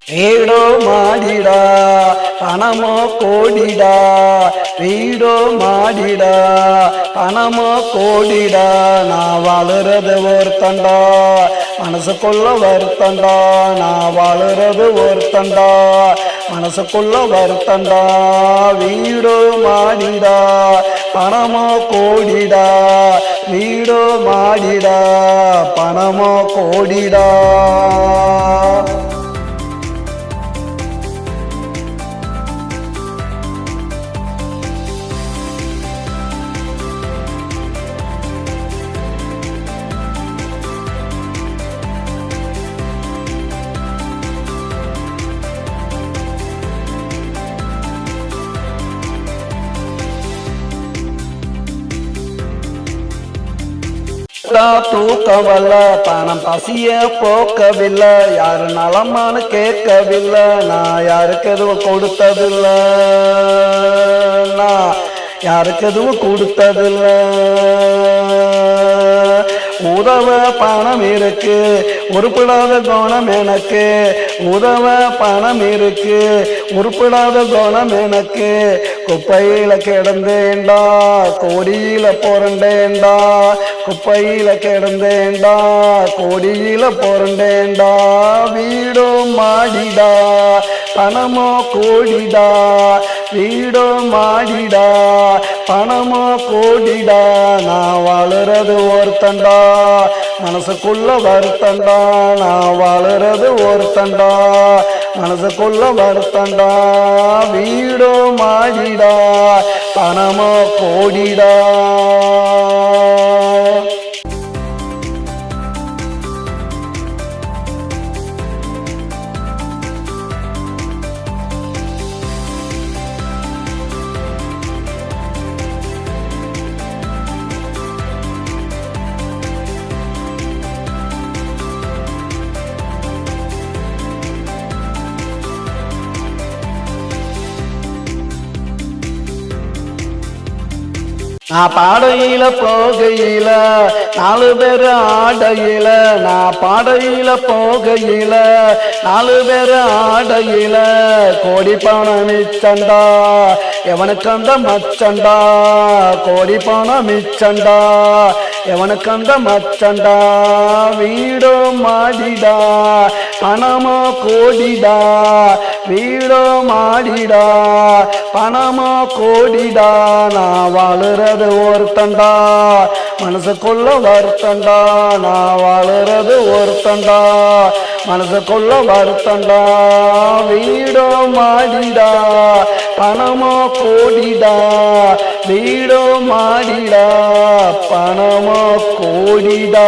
வீடோ மாடிடா பணமோ கோடிடா, வீடோ மாடிடா பணமோ கோடிடா. நான் வாழுறது ஒருத்தண்டா, மனசுக்குள்ள வருத்தண்டா. நான் வாழுறது ஒருத்தண்டா, மனசுக்குள்ள வருத்தண்டா. வீடோ மாடிடா பணமோ கோடிடா, வீடோ மாடிடா பணமோ கோடிடா. தூக்கவில்லை, பணம் பசிய போக்கவில்லை, யாரு நலமானு கேட்கவில்லை. நான் யாருக்கு எதுவும் கொடுத்ததில்லை, நான் யாருக்கு எதுவும் கொடுத்ததில்லை. உதவ பணம் இருக்கு, உருப்படாத குணம் எனக்கு. உதவ பணம் இருக்கு, உருப்படாத குணம் எனக்கு. குப்பையில கிடந்தேண்டா, கோடியில புரண்டேண்டா. குப்பையில கிடந்தேண்டா, கோடியில புரண்டேண்டா. வீடோ மாடிடா பணமோ கோடிடா, வீடோ மாடிடா பணமோ கோடிடா. நான் வாழுறது ஒருத்தண்டா, மனசுக்குள்ள வருத்தண்டா. நான் வாழுறது ஒருத்தண்டா, மனசுக்குள்ள வருத்தண்டா. வீடோ மாடிடா பணமோ கோடிடா. நான் பாடையில போகையில 4 பேர் ஆடையில, நான் பாடையில போகையில 4 பேர் ஆடையில. கோடி பணம் மிச்சண்டா, எவனுக்கு அந்த மச்சண்டா. கோடி பணம் மிச்சண்டா, எவனுக்கு அந்த மச்சண்டா. வீடோ மாடிடா பணமோ கோடிடா, வீடோ மாடிடா பணமோ கோடிடா. நான் வாழுறது ஒருத்தண்டா, மனசுக்குள்ள வருத்தண்டா. நான் வாழுறது ஒருத்தண்டா, மனசுக்குள்ள வருத்தண்டா. வீடோ மாடிடா பணமோ கோடிடா, வீடோ மாடிடா பணமோ கோடிடா.